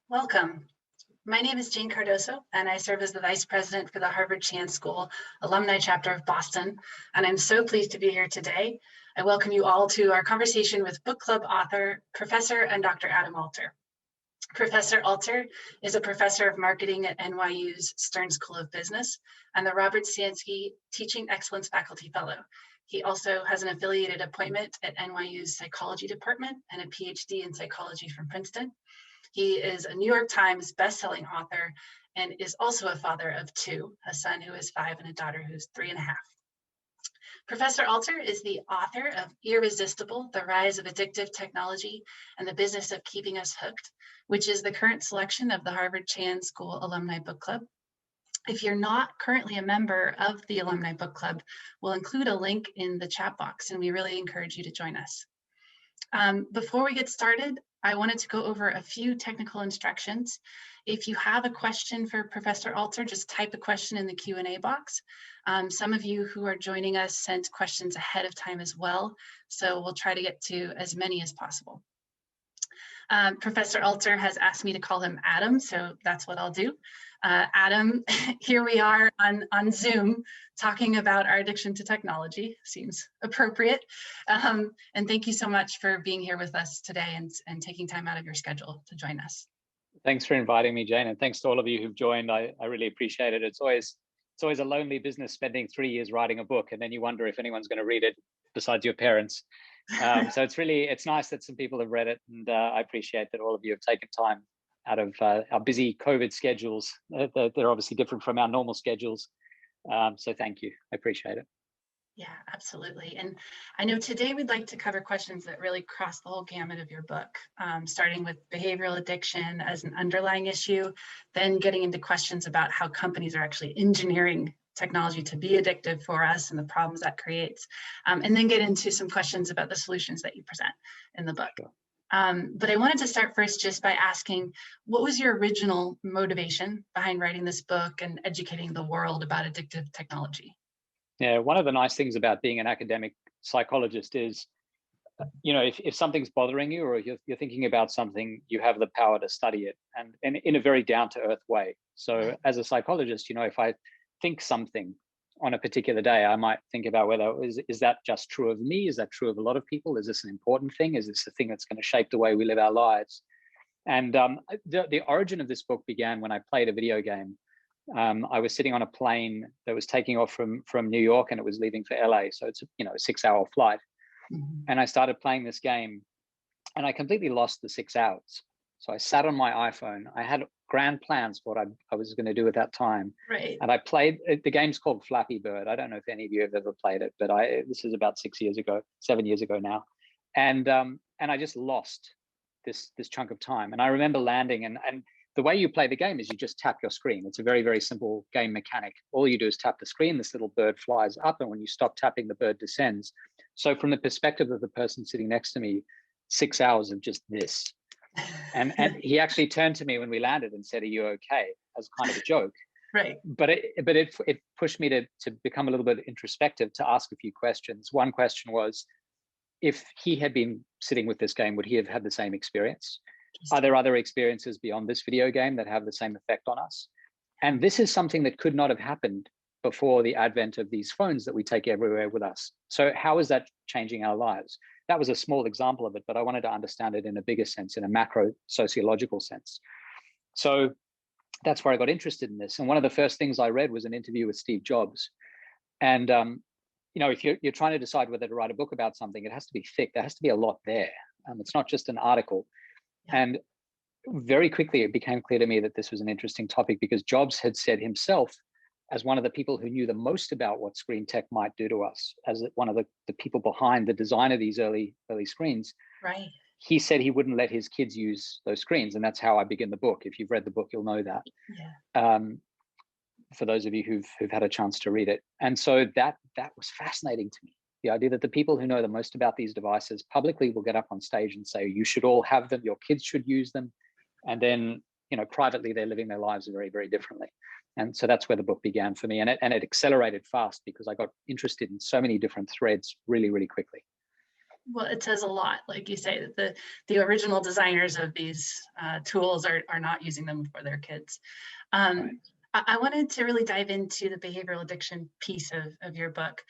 Welcome. My name is Jane Cardoso, and I serve as the Vice President for the Harvard Chan School Alumni Chapter of Boston, and I'm so pleased to be here today. I welcome you all to our conversation with book club author, Professor and Dr. Adam Alter. Professor Alter is a professor of marketing at NYU's Stern School of Business and the Robert Stansky Teaching Excellence Faculty Fellow. He also has an affiliated appointment at NYU's Psychology Department and a PhD in psychology from Princeton. He is a New York Times bestselling author and is also a father of two, a son who is 5 and a daughter who's 3.5. Professor Alter is the author of Irresistible, The Rise of Addictive Technology and the Business of Keeping Us Hooked, which is the current selection of the Harvard Chan School Alumni Book Club. If you're not currently a member of the Alumni Book Club, we'll include a link in the chat box, and we really encourage you to join us. Before we get started, I wanted to go over a few technical instructions. If you have a question for Professor Alter, just type a question in the Q&A box. Some of you who are joining us sent questions ahead of time as well, so we'll try to get to as many as possible. Professor Alter has asked me to call him Adam, so that's what I'll do. Adam, here we are on Zoom talking about our addiction to technology. Seems appropriate. And thank you so much for being here with us today and taking time out of your schedule to join us. Thanks for inviting me, Jane, and thanks to all of you who've joined. I really appreciate it. It's always a lonely business spending 3 years writing a book, and then you wonder if anyone's going to read it besides your parents. So it's nice that some people have read it, and I appreciate that all of you have taken time out of our busy COVID schedules. They're obviously different from our normal schedules. So thank you. I appreciate it. Yeah, absolutely. And I know today we'd like to cover questions that really cross the whole gamut of your book, starting with behavioral addiction as an underlying issue, then getting into questions about how companies are actually engineering technology to be addictive for us and the problems that creates, and then get into some questions about the solutions that you present in the book. Sure. But I wanted to start first just by asking, what was your original motivation behind writing this book and educating the world about addictive technology? Yeah, one of the nice things about being an academic psychologist is, if something's bothering you or you're thinking about something, you have the power to study it and in a very down-to-earth way. So as a psychologist, if I think something on a particular day, I might think about whether is that just true of me? Is that true of a lot of people? Is this an important thing? Is this a thing that's going to shape the way we live our lives? And the origin of this book began when I played a video game. I was sitting on a plane that was taking off from New York, and it was leaving for LA. So it's a 6-hour flight. Mm-hmm. And I started playing this game, and I completely lost the 6 hours. So I sat on my iPhone. I had grand plans for what I was going to do at that time. Right. And I played, the game's called Flappy Bird. I don't know if any of you have ever played it, but this is about 7 years ago now. And I just lost this chunk of time. And I remember landing, and the way you play the game is you just tap your screen. It's a very, very simple game mechanic. All you do is tap the screen, this little bird flies up, and when you stop tapping, the bird descends. So from the perspective of the person sitting next to me, 6 hours of just this. And he actually turned to me when we landed and said, "Are you okay?" as kind of a joke. Right. But it pushed me to become a little bit introspective, to ask a few questions. One question was, if he had been sitting with this game, would he have had the same experience? Are there other experiences beyond this video game that have the same effect on us? And this is something that could not have happened before the advent of these phones that we take everywhere with us. So how is that changing our lives? That was a small example of it, but I wanted to understand it in a bigger sense, in a macro sociological sense. So that's where I got interested in this. And one of the first things I read was an interview with Steve Jobs. And if you're trying to decide whether to write a book about something, it has to be thick. There has to be a lot there. It's not just an article. And very quickly, it became clear to me that this was an interesting topic, because Jobs had said himself, as one of the people who knew the most about what screen tech might do to us, as one of the people behind the design of these early screens, right? He said he wouldn't let his kids use those screens. And that's how I begin the book. If you've read the book, you'll know that. Yeah. For those of you who've had a chance to read it. And so that was fascinating to me. The idea that the people who know the most about these devices publicly will get up on stage and say, you should all have them, your kids should use them. And then, privately, they're living their lives very, very differently. And so that's where the book began for me. And it accelerated fast, because I got interested in so many different threads really, really quickly. Well, it says a lot, like you say, that the original designers of these tools are not using them for their kids. Right. I wanted to really dive into the behavioral addiction piece of your book.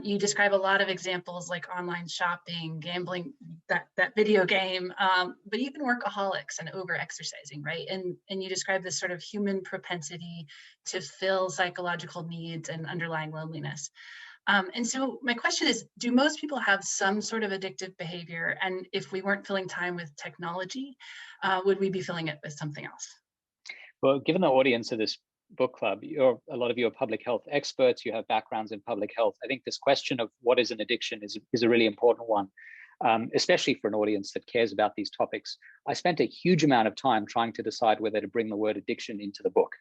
You describe a lot of examples like online shopping, gambling, that video game, but even workaholics and over-exercising, right? And you describe this sort of human propensity to fill psychological needs and underlying loneliness. And so my question is, do most people have some sort of addictive behavior? And if we weren't filling time with technology, would we be filling it with something else? Well, given the audience of this book club, a lot of you are public health experts, you have backgrounds in public health. I think this question of what is an addiction is a really important one, especially for an audience that cares about these topics. I spent a huge amount of time trying to decide whether to bring the word addiction into the book.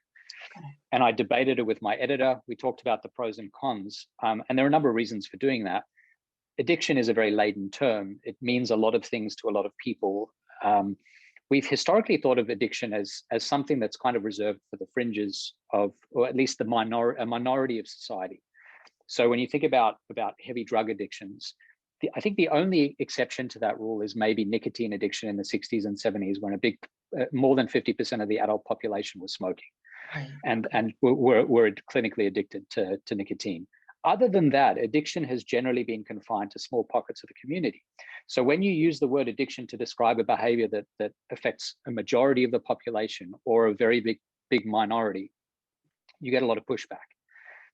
Okay. And I debated it with my editor. We talked about the pros and cons, and there are a number of reasons for doing that. Addiction is a very laden term. It means a lot of things to a lot of people. We've historically thought of addiction as something that's kind of reserved for the fringes of, or at least a minority of society. So when you think about heavy drug addictions, I think the only exception to that rule is maybe nicotine addiction in the 60s and 70s, when more than 50% of the adult population was smoking, right, and were clinically addicted to nicotine. Other than that, addiction has generally been confined to small pockets of the community. So when you use the word addiction to describe a behavior that affects a majority of the population or a very big minority, you get a lot of pushback.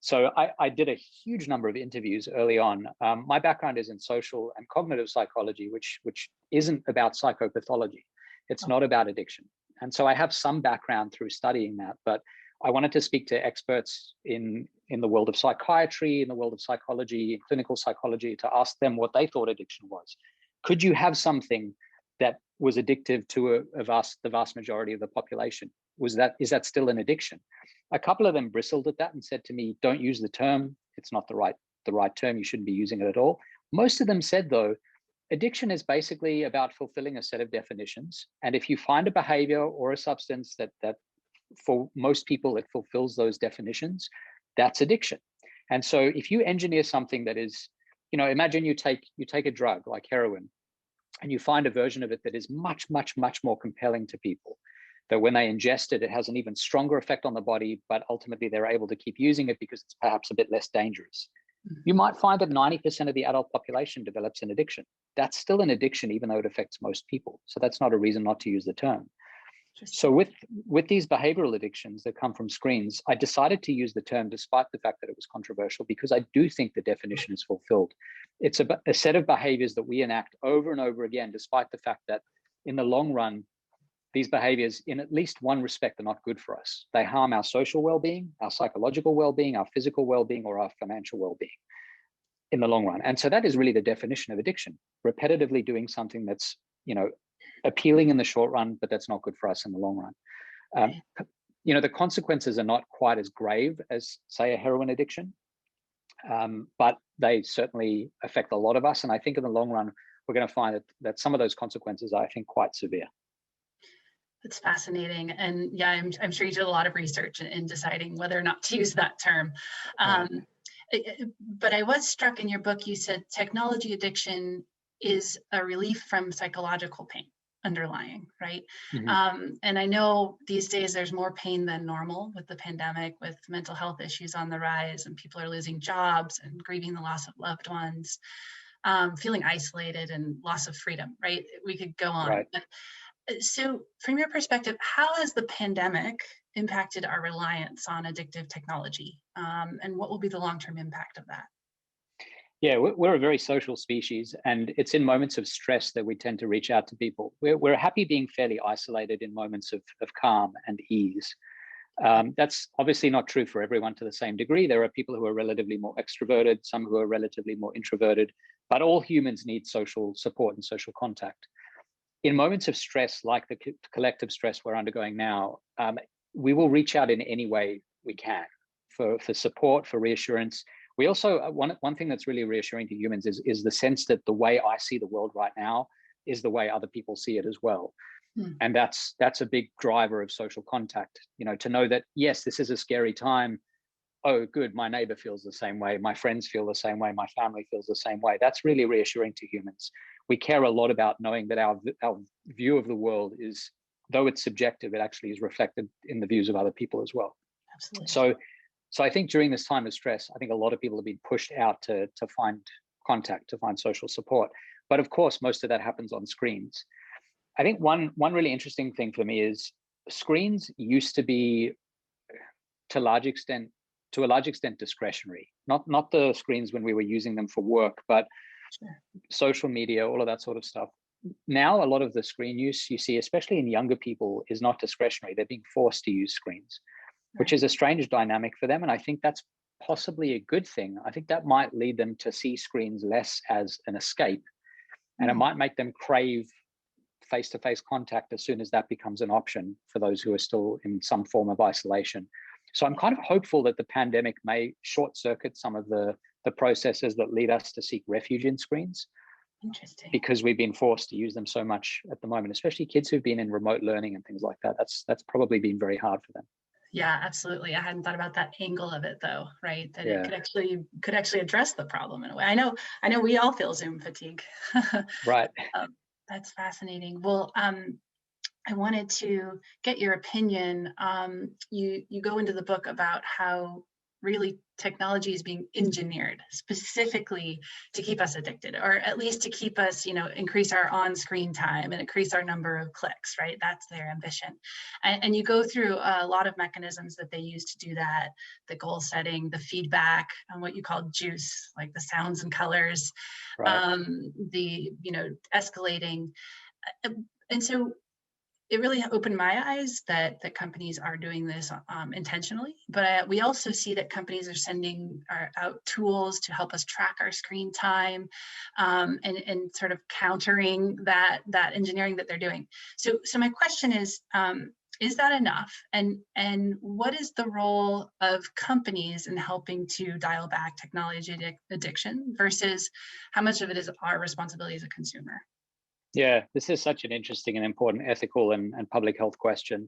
So I did a huge number of interviews early on. My background is in social and cognitive psychology, which isn't about psychopathology. It's not about addiction. And so I have some background through studying that, but I wanted to speak to experts in the world of psychiatry, in the world of psychology, in clinical psychology, to ask them what they thought addiction was. Could you have something that was addictive to the vast majority of the population? Is that still an addiction? A couple of them bristled at that and said to me, "Don't use the term. It's not the right term. You shouldn't be using it at all." Most of them said, though, addiction is basically about fulfilling a set of definitions. And if you find a behavior or a substance that for most people, it fulfills those definitions, that's addiction. And so if you engineer something that is, imagine you take a drug like heroin and you find a version of it that is much, much, much more compelling to people, that when they ingest it, it has an even stronger effect on the body, but ultimately they're able to keep using it because it's perhaps a bit less dangerous. You might find that 90% of the adult population develops an addiction. That's still an addiction, even though it affects most people. So that's not a reason not to use the term. So with these behavioral addictions that come from screens, I decided to use the term despite the fact that it was controversial, because I do think the definition is fulfilled. It's a set of behaviors that we enact over and over again, despite the fact that in the long run, these behaviors, in at least one respect, are not good for us. They harm our social well-being, our psychological well-being, our physical well-being, or our financial well-being in the long run. And so that is really the definition of addiction: repetitively doing something that's, appealing in the short run, but that's not good for us in the long run. The consequences are not quite as grave as, say, a heroin addiction, but they certainly affect a lot of us. And I think in the long run, we're going to find that some of those consequences are, I think, quite severe. That's fascinating. And yeah, I'm sure you did a lot of research in deciding whether or not to use that term. But I was struck in your book, you said technology addiction is a relief from psychological pain underlying, right? Mm-hmm. And I know these days there's more pain than normal with the pandemic, with mental health issues on the rise, and people are losing jobs and grieving the loss of loved ones, feeling isolated and loss of freedom, right? We could go on. Right. So from your perspective, how has the pandemic impacted our reliance on addictive technology? And what will be the long-term impact of that? Yeah, we're a very social species, and it's in moments of stress that we tend to reach out to people. We're happy being fairly isolated in moments of calm and ease. That's obviously not true for everyone to the same degree. There are people who are relatively more extroverted, some who are relatively more introverted, but all humans need social support and social contact. In moments of stress, like the collective stress we're undergoing now, we will reach out in any way we can for support, for reassurance. We also, one thing that's really reassuring to humans is the sense that the way I see the world right now is the way other people see it as well. And that's a big driver of social contact, to know that, yes, this is a scary time, oh, good, my neighbor feels the same way, my friends feel the same way, my family feels the same way. That's really reassuring to humans. We care a lot about knowing that our view of the world is, though it's subjective, it actually is reflected in the views of other people as well. Absolutely. So I think during this time of stress, I think a lot of people have been pushed out to find contact, to find social support. But of course, most of that happens on screens. I think one really interesting thing for me is screens used to be, to a large extent discretionary. Not the screens when we were using them for work, but Sure. social media, all of that sort of stuff. Now, a lot of the screen use you see, especially in younger people, is not discretionary. They're being forced to use screens, which is a strange dynamic for them. And I think that's possibly a good thing. I think that might lead them to see screens less as an escape, and it might make them crave face-to-face contact as soon as that becomes an option for those who are still in some form of isolation. So I'm kind of hopeful that the pandemic may short-circuit some of the processes that lead us to seek refuge in screens. Interesting. Because we've been forced to use them so much at the moment, especially kids who've been in remote learning and things like that. That's probably been very hard for them. Yeah, absolutely. I hadn't thought about that angle of it though, right? That Yeah. it could actually address the problem in a way. I know we all feel Zoom fatigue. Right. That's fascinating. Well, I wanted to get your opinion. You go into the book about how really technology is being engineered specifically to keep us addicted, or at least to keep us, increase our on-screen time and increase our number of clicks, right? That's their ambition. And you go through a lot of mechanisms that they use to do that: the goal setting, the feedback, and what you call juice, like the sounds and colors, Right. the, escalating. And so it really opened my eyes that companies are doing this intentionally, but we also see that companies are sending out tools to help us track our screen time, and sort of countering that engineering that they're doing. So my question is that enough? And what is the role of companies in helping to dial back technology addiction versus how much of it is our responsibility as a consumer? Yeah, this is such an interesting and important ethical and public health question.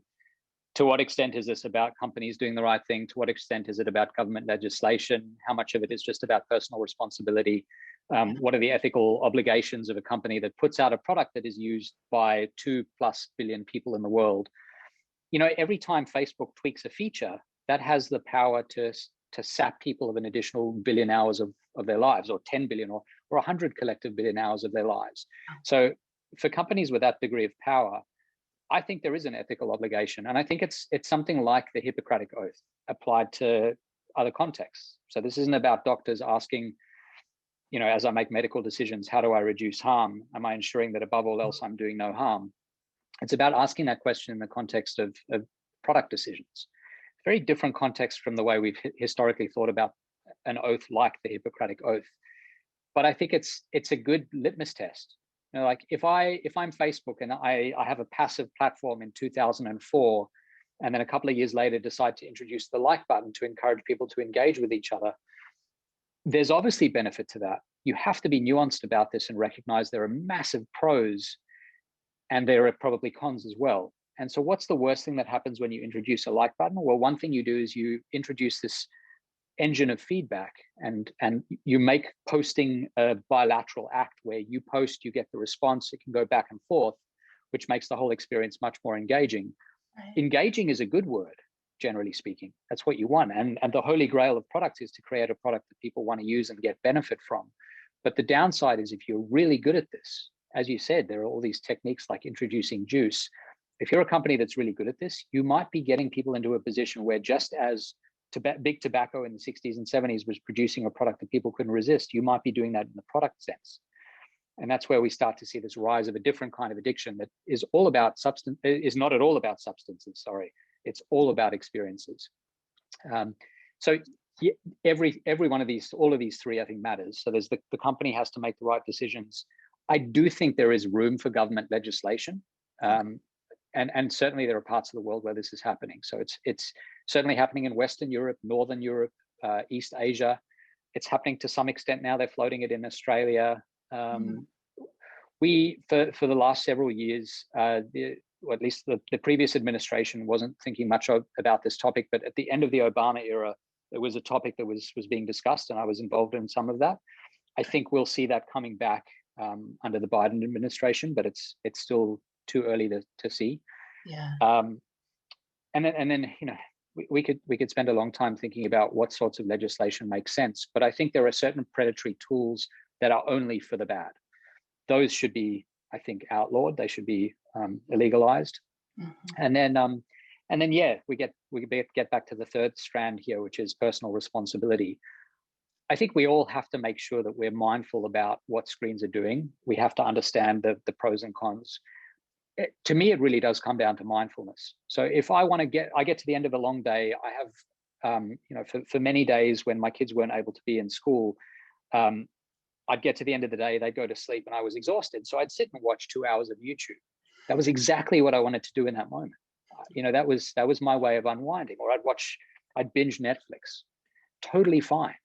To what extent is this about companies doing the right thing? To what extent is it about government legislation? How much of it is just about personal responsibility? What are the ethical obligations of a company that puts out a product that is used by 2+ billion people in the world? Every time Facebook tweaks a feature, that has the power to sap people of an additional billion hours of their lives, or 10 billion, or 100 collective billion hours of their lives. So for companies with that degree of power, I think there is an ethical obligation. And I think it's something like the Hippocratic Oath applied to other contexts. So this isn't about doctors asking, as I make medical decisions, how do I reduce harm? Am I ensuring that above all else I'm doing no harm? It's about asking that question in the context of product decisions. Very different context from the way we've historically thought about an oath like the Hippocratic Oath. But I think it's a good litmus test. Like if I'm Facebook and I have a passive platform in 2004, and then a couple of years later decide to introduce the like button to encourage people to engage with each other, there's obviously benefit to that. You have to be nuanced about this and recognize there are massive pros and there are probably cons as well. And so what's the worst thing that happens when you introduce a like button? Well, one thing you do is you introduce this engine of feedback, and you make posting a bilateral act where you post, you get the response, it can go back and forth, which makes the whole experience much more engaging. Right. Engaging is a good word, generally speaking. That's what you want. And the holy grail of products is to create a product that people want to use and get benefit from. But the downside is, if you're really good at this, as you said, there are all these techniques like introducing juice. If you're a company that's really good at this, you might be getting people into a position where, just as big tobacco in the 60s and 70s was producing a product that people couldn't resist, you might be doing that in the product sense. And that's where we start to see this rise of a different kind of addiction that is all about substance, is not at all about substances, sorry. It's all about experiences. So every one of these, all of these three, I think, matters. So there's the company has to make the right decisions. I do think there is room for government legislation. And certainly there are parts of the world where this is happening. So it's certainly happening in Western Europe, Northern Europe, East Asia. It's happening to some extent now. They're floating it in Australia. We, for the last several years, or at least the previous administration wasn't thinking much about this topic, but at the end of the Obama era, it was a topic that was being discussed, and I was involved in some of that. I think we'll see that coming back under the Biden administration, but it's still too early to see. Yeah. And then we could spend a long time thinking about what sorts of legislation makes sense, but I think there are certain predatory tools that are only for the bad. Those should be, I think, outlawed. They should be illegalized. Mm-hmm. And then yeah, we get back to the third strand here, which is personal responsibility. I think we all have to make sure that we're mindful about what screens are doing. We have to understand the pros and cons. To me, it really does come down to mindfulness. So if I get to the end of a long day, I have, for many days when my kids weren't able to be in school, I'd get to the end of the day, they'd go to sleep and I was exhausted. So I'd sit and watch 2 hours of YouTube. That was exactly what I wanted to do in that moment. That was my way of unwinding. Or I'd binge Netflix. Totally fine,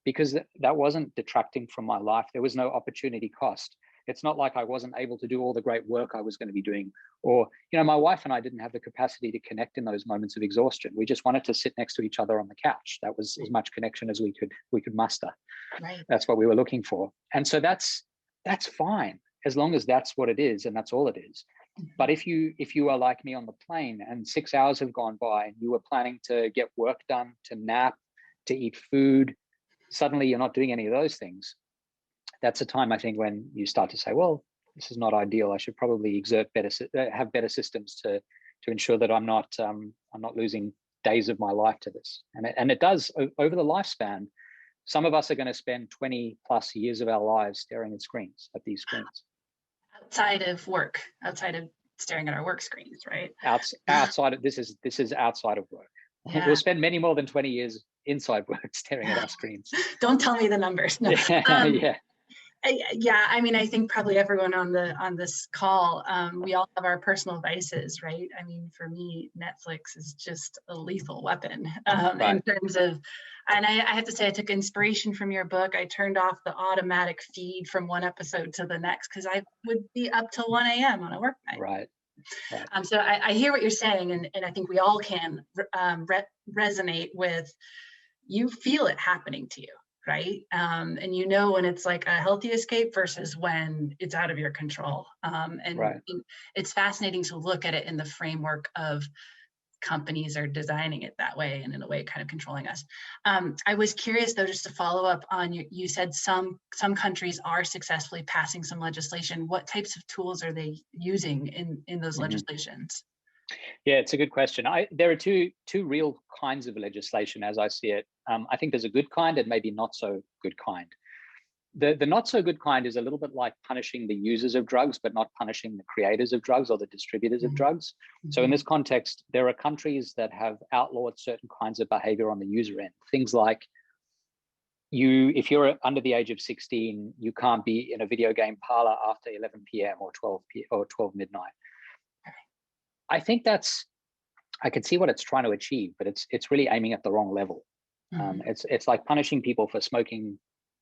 because that wasn't detracting from my life. There was no opportunity cost. It's not like I wasn't able to do all the great work I was going to be doing. Or, my wife and I didn't have the capacity to connect in those moments of exhaustion. We just wanted to sit next to each other on the couch. That was as much connection as we could muster. Right. That's what we were looking for. And so that's fine, as long as that's what it is and that's all it is. Mm-hmm. But if you are like me on the plane and 6 hours have gone by and you were planning to get work done, to nap, to eat food, suddenly you're not doing any of those things. That's a time, I think, when you start to say, well, this is not ideal. I should probably have better systems to ensure that I'm not losing days of my life to this. And it does, over the lifespan, some of us are going to spend 20 plus years of our lives staring at these screens. Outside of work, outside of staring at our work screens, right? Outside of this is outside of work. Yeah. We'll spend many more than 20 years inside work staring at our screens. Don't tell me the numbers. No. Yeah. Yeah, I mean, I think probably everyone on this call, we all have our personal vices, right? I mean, for me, Netflix is just a lethal weapon right. In terms of, and I have to say, I took inspiration from your book. I turned off the automatic feed from one episode to the next because I would be up till 1 a.m. on a work night. Right. So I hear what you're saying, and I think we all can resonate with. You feel it happening to you. Right. And when it's like a healthy escape versus when it's out of your control. Right. It's fascinating to look at it in the framework of companies are designing it that way and in a way kind of controlling us. I was curious, though, just to follow up on you said some countries are successfully passing some legislation. What types of tools are they using in those legislations? Yeah, it's a good question. There are two real kinds of legislation as I see it. I think there's a good kind and maybe not so good kind. The not so good kind is a little bit like punishing the users of drugs, but not punishing the creators of drugs or the distributors of drugs. Mm-hmm. So in this context, there are countries that have outlawed certain kinds of behavior on the user end. Things like if you're under the age of 16, you can't be in a video game parlor after 11 p.m. or 12 midnight. I think I can see what it's trying to achieve, but it's really aiming at the wrong level. Mm-hmm. It's like punishing people for smoking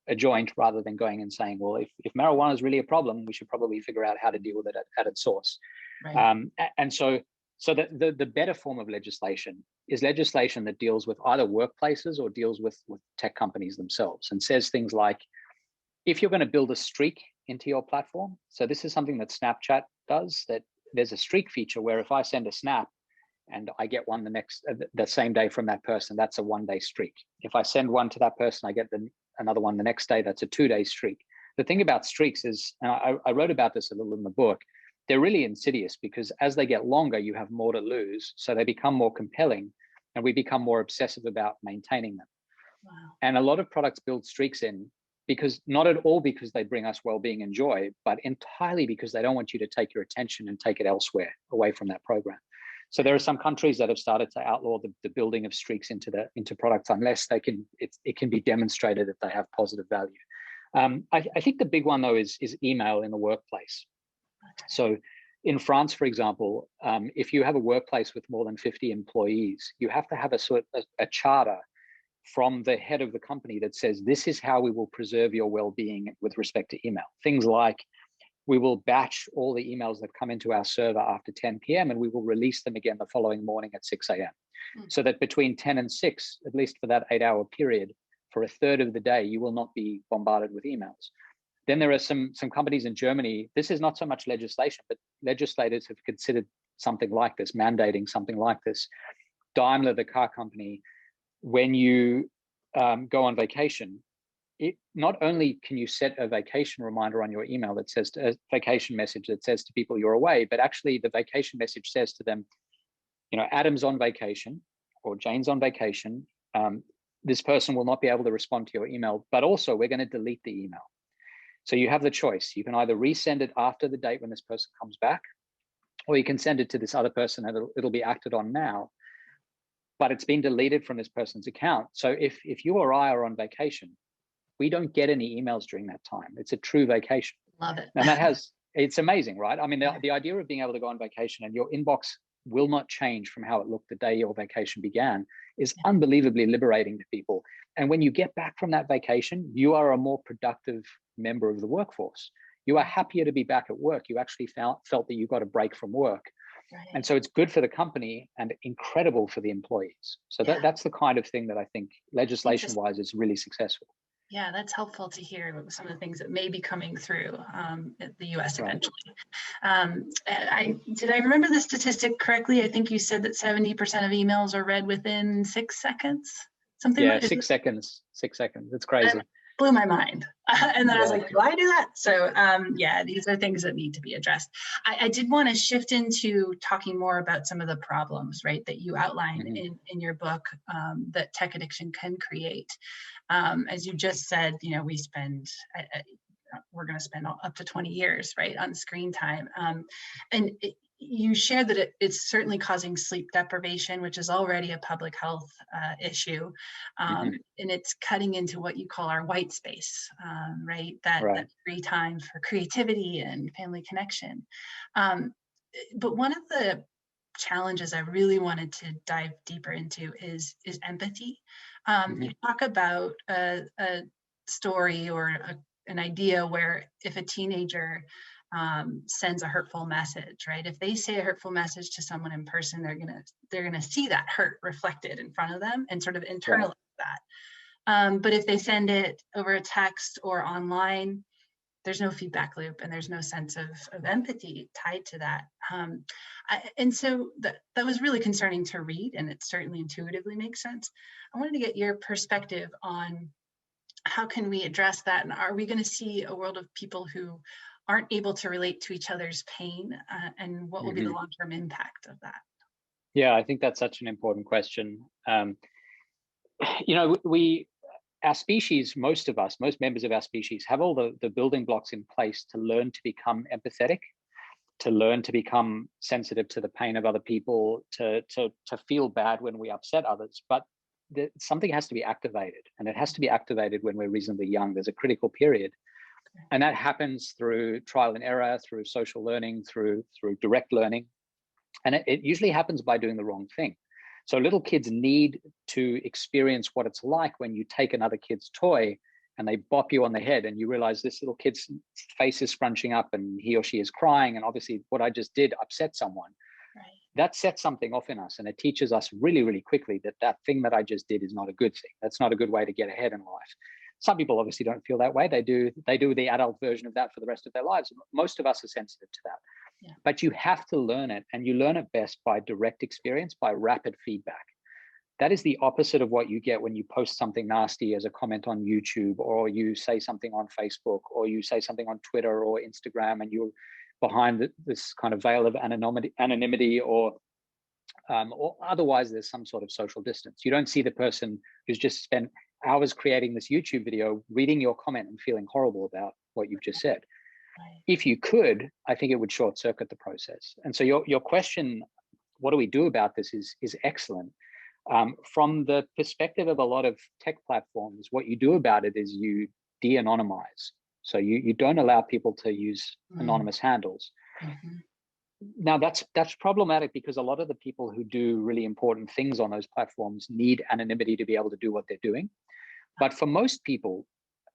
a joint rather than going and saying, well, if marijuana is really a problem, we should probably figure out how to deal with it at its source. Right. And so the better form of legislation is legislation that deals with either workplaces or deals with tech companies themselves and says things like, if you're going to build a streak into your platform, so this is something that Snapchat does, that there's a streak feature where if I send a snap and I get one the same day from that person, that's a 1-day streak. If I send one to that person, I get another one the next day, that's a 2-day streak. The thing about streaks is, and I wrote about this a little in the book, they're really insidious because as they get longer, you have more to lose. So they become more compelling and we become more obsessive about maintaining them. Wow. And a lot of products build streaks in because not at all because they bring us well-being and joy, but entirely because they don't want you to take your attention and take it elsewhere, away from that program. So there are some countries that have started to outlaw the building of streaks into products unless it can be demonstrated that they have positive value. I think the big one though is email in the workplace. So in France, for example, if you have a workplace with more than 50 employees, you have to have a charter from the head of the company that says, this is how we will preserve your well-being with respect to email. Things like, we will batch all the emails that come into our server after 10 p.m. and we will release them again the following morning at 6 a.m. so that between 10 and 6, at least for that 8-hour period, for a third of the day, you will not be bombarded with emails. Then there are some companies in Germany, this is not so much legislation, but legislators have considered something like this, mandating something like this. Daimler, the car company, when you go on vacation, not only can you set a vacation reminder on your email that says, a vacation message that says to people you're away, but actually the vacation message says to them, you know, Adam's on vacation or Jane's on vacation. This person will not be able to respond to your email, but also we're going to delete the email. So you have the choice. You can either resend it after the date when this person comes back, or you can send it to this other person and it'll be acted on now, but it's been deleted from this person's account. So if you or I are on vacation, we don't get any emails during that time. It's a true vacation. Love it. And it's amazing, right? I mean, the idea of being able to go on vacation and your inbox will not change from how it looked the day your vacation began is unbelievably liberating to people. And when you get back from that vacation, you are a more productive member of the workforce. You are happier to be back at work. You actually felt that you got a break from work. Right. And so it's good for the company and incredible for the employees. So that's the kind of thing that I think legislation-wise is really successful. Yeah, that's helpful to hear some of the things that may be coming through at the US eventually. Did I remember the statistic correctly? I think you said that 70% of emails are read within 6 seconds. Something like 6 seconds. 6 seconds. It's crazy. Blew my mind. And then I was like, do I do that? So yeah, these are things that need to be addressed. I did want to shift into talking more about some of the problems, right, that you outline in your book that tech addiction can create. As you just said, you know, we're going to spend up to 20 years, right, on screen time. You shared that it's certainly causing sleep deprivation, which is already a public health issue. And it's cutting into what you call our white space, right? That free time for creativity and family connection. But one of the challenges I really wanted to dive deeper into is empathy. You talk about a story or an idea where if a teenager sends a hurtful message, right? If they say a hurtful message to someone in person, they're gonna see that hurt reflected in front of them and sort of internalize that. But if they send it over a text or online, there's no feedback loop and there's no sense of empathy tied to that. And so that was really concerning to read, and it certainly intuitively makes sense. I wanted to get your perspective on how can we address that, and are we going to see a world of people who aren't able to relate to each other's pain, and what will be the long-term impact of that? Yeah, I think that's such an important question. You know, our species, most members of our species have all the building blocks in place to learn to become empathetic, to learn to become sensitive to the pain of other people, to feel bad when we upset others. But something has to be activated, and it has to be activated when we're reasonably young. There's a critical period. And that happens through trial and error, through social learning, through direct learning. And it usually happens by doing the wrong thing. So little kids need to experience what it's like when you take another kid's toy and they bop you on the head and you realize this little kid's face is scrunching up and he or she is crying. And obviously what I just did upset someone. Right. That sets something off in us, and it teaches us really, really quickly that thing that I just did is not a good thing. That's not a good way to get ahead in life. Some people obviously don't feel that way. They do the adult version of that for the rest of their lives. Most of us are sensitive to that. Yeah. But you have to learn it, and you learn it best by direct experience, by rapid feedback. That is the opposite of what you get when you post something nasty as a comment on YouTube, or you say something on Facebook, or you say something on Twitter or Instagram, and you're behind this kind of veil of anonymity, or otherwise there's some sort of social distance. You don't see the person who's just spent hours creating this YouTube video, reading your comment and feeling horrible about what you've just said. Right. If you could, I think it would short circuit the process. And so your question, what do we do about this, is excellent. From the perspective of a lot of tech platforms, what you do about it is you de-anonymize. So you don't allow people to use anonymous handles. Now that's problematic, because a lot of the people who do really important things on those platforms need anonymity to be able to do what they're doing. But for most people,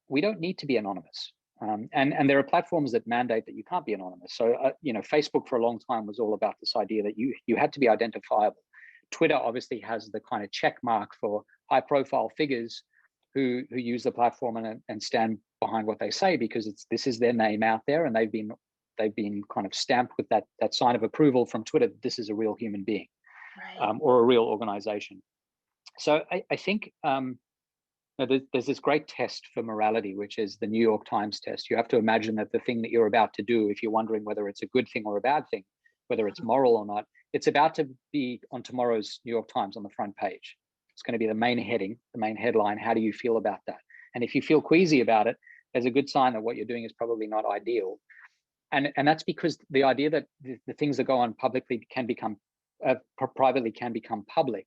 we don't need to be anonymous. And there are platforms that mandate that you can't be anonymous. So, you know, Facebook for a long time was all about this idea that you had to be identifiable. Twitter obviously has the kind of check mark for high profile figures who use the platform and stand behind what they say, because this is their name out there, and they've been kind of stamped with that sign of approval from Twitter that this is a real human being, Right. or a real organization. So I think there's this great test for morality, which is the New York Times test. You have to imagine that the thing that you're about to do, if you're wondering whether it's a good thing or a bad thing, whether it's moral or not, it's about to be on tomorrow's New York Times on the front page. It's going to be the main heading, the main headline. How do you feel about that? And if you feel queasy about it, there's a good sign that what you're doing is probably not ideal. And that's because the idea that the things that go on publicly can become privately can become public.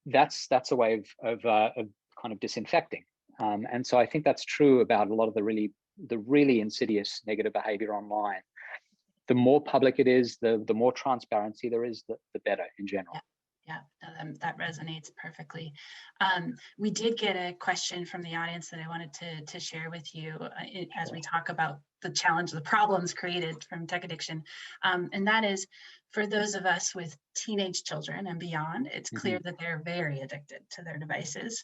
That's a way of kind of disinfecting. And so I think that's true about a lot of the really insidious negative behavior online. The more public it is, the more transparency there is, the better in general. Yeah, that resonates perfectly. We did get a question from the audience that I wanted to share with you as we talk about the challenge, the problems created from tech addiction. And that is, for those of us with teenage children and beyond, it's clear that they're very addicted to their devices.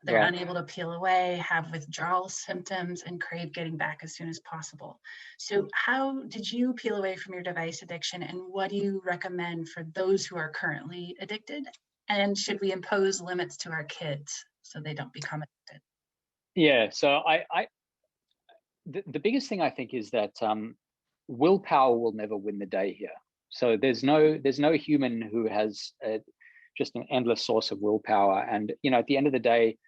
They're unable to peel away, have withdrawal symptoms, and crave getting back as soon as possible. So how did you peel away from your device addiction, and what do you recommend for those who are currently addicted? And should we impose limits to our kids so they don't become addicted? Yeah, so the biggest thing I think is that willpower will never win the day here. So there's no human who has just an endless source of willpower. And at the end of the day,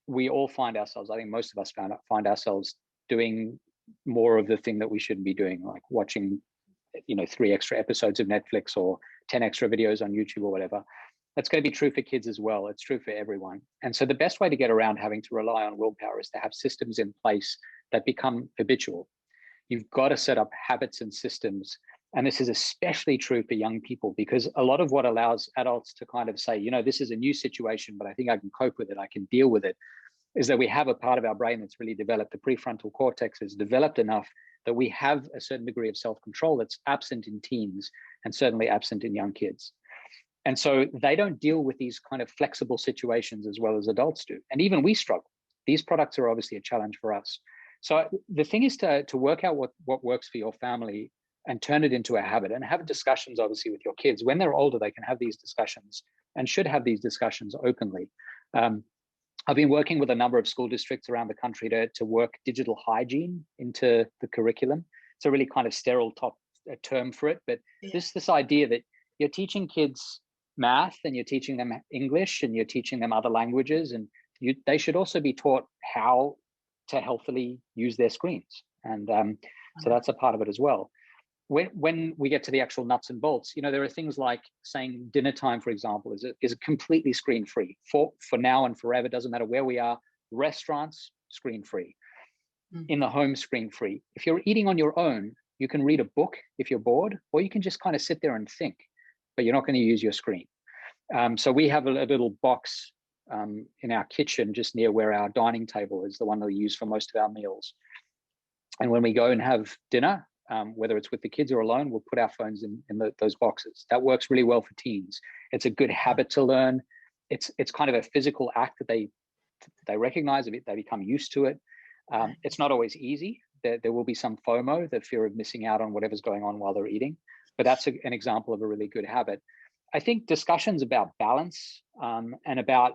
we all find ourselves, I think most of us find ourselves doing more of the thing that we shouldn't be doing, like watching 3 extra episodes of Netflix or 10 extra videos on YouTube or whatever. That's going to be true for kids as well. It's true for everyone. And so the best way to get around having to rely on willpower is to have systems in place that become habitual. You've got to set up habits and systems. And this is especially true for young people, because a lot of what allows adults to kind of say, this is a new situation, but I think I can cope with it, I can deal with it, is that we have a part of our brain that's really developed. The prefrontal cortex is developed enough that we have a certain degree of self-control that's absent in teens and certainly absent in young kids. And so they don't deal with these kind of flexible situations as well as adults do. And even we struggle. These products are obviously a challenge for us. So the thing is to work out what works for your family and turn it into a habit, and have discussions obviously with your kids. When they're older, they can have these discussions and should have these discussions openly. I've been working with a number of school districts around the country to work digital hygiene into the curriculum. It's a really kind of sterile term for it, but this idea that you're teaching kids math and you're teaching them English and you're teaching them other languages, and they should also be taught how to healthily use their screens. And so that's a part of it as well. When we get to the actual nuts and bolts, there are things like saying dinner time, for example, is completely screen free for now and forever. Doesn't matter where we are. Restaurants, screen free. In the home, screen free. If you're eating on your own, you can read a book if you're bored, or you can just kind of sit there and think, but you're not going to use your screen. So we have a little box in our kitchen just near where our dining table is, the one that we use for most of our meals. And when we go and have dinner, whether it's with the kids or alone, we'll put our phones in those boxes. That works really well for teens. It's a good habit to learn. It's kind of a physical act that they recognize, they become used to it. It's not always easy. There will be some FOMO, the fear of missing out on whatever's going on while they're eating, but that's an example of a really good habit. I think discussions about balance and about,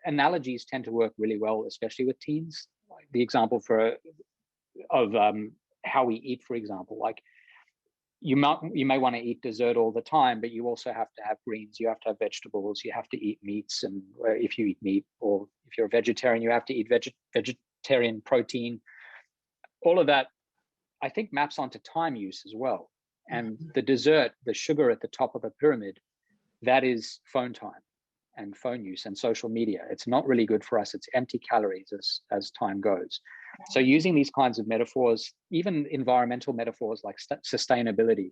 analogies tend to work really well, especially with teens. Like the example of how we eat, for example, like you may want to eat dessert all the time, but you also have to have greens, you have to have vegetables, you have to eat meats, and if you eat meat, or if you're a vegetarian, you have to eat vegetarian protein. All of that, I think, maps onto time use as well. And the dessert, the sugar at the top of the pyramid, that is phone time and phone use and social media. It's not really good for us. It's empty calories as time goes. So using these kinds of metaphors, even environmental metaphors like sustainability,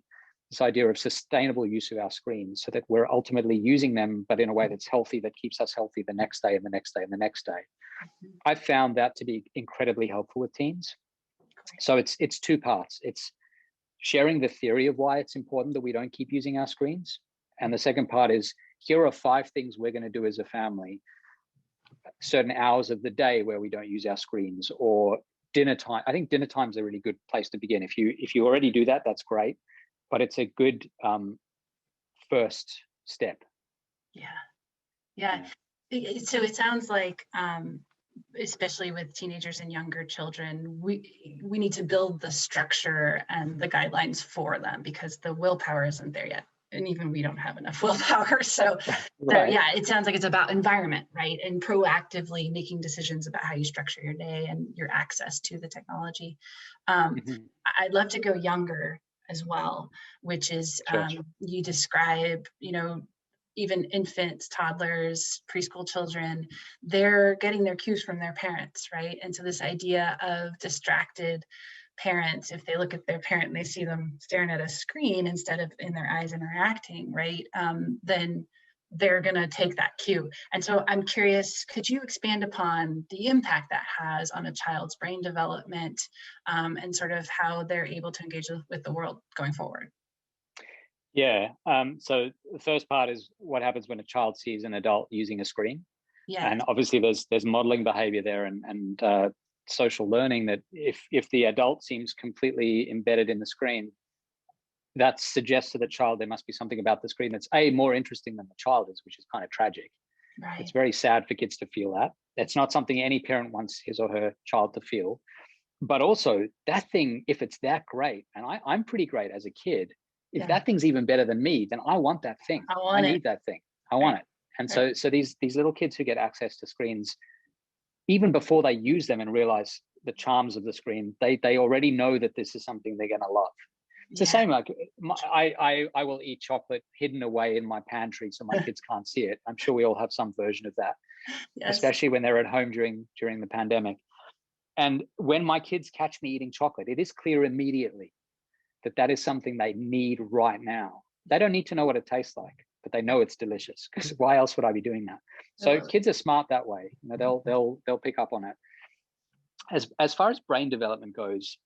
this idea of sustainable use of our screens so that we're ultimately using them, but in a way that's healthy, that keeps us healthy the next day and the next day and the next day. I've found that to be incredibly helpful with teens. So it's 2 parts. It's sharing the theory of why it's important that we don't keep using our screens, And the second part is, here are 5 things we're going to do as a family, certain hours of the day where we don't use our screens, or dinner time. I think dinner time is a really good place to begin. If you already do that, that's great, but it's a good first step. Yeah. So it sounds like, especially with teenagers and younger children, we need to build the structure and the guidelines for them, because the willpower isn't there yet. And even we don't have enough willpower. So, Right. yeah, it sounds like it's about environment, right? And proactively making decisions about how you structure your day and your access to the technology. I'd love to go younger as well, which is, Sure. you describe, even infants, toddlers, preschool children, they're getting their cues from their parents, right? And so this idea of distracted parents, if they look at their parent and they see them staring at a screen instead of in their eyes interacting, right? Then they're going to take that cue. And so I'm curious, could you expand upon the impact that has on a child's brain development, and sort of how they're able to engage with the world going forward? Yeah. So the first part is what happens when a child sees an adult using a screen. Yeah. And obviously there's modeling behavior there and social learning, that if the adult seems completely embedded in the screen, that suggests to the child there must be something about the screen that's more interesting than the child is, which is kind of tragic. Right. It's very sad for kids to feel that. That's not something any parent wants his or her child to feel. But also that thing, if it's that great, and I'm pretty great as a kid, if that thing's even better than me, then I want that thing. I need that thing. I want it. And so these little kids who get access to screens, even before they use them and realize the charms of the screen, they already know that this is something they're going to love. It's the same, like I will eat chocolate hidden away in my pantry so my kids can't see it. I'm sure we all have some version of that, especially when they're at home during the pandemic. And when my kids catch me eating chocolate, it is clear immediately that is something they need right now. They don't need to know what it tastes like, but they know it's delicious, because why else would I be doing that? So kids are smart that way. They'll pick up on it. As far as brain development goes,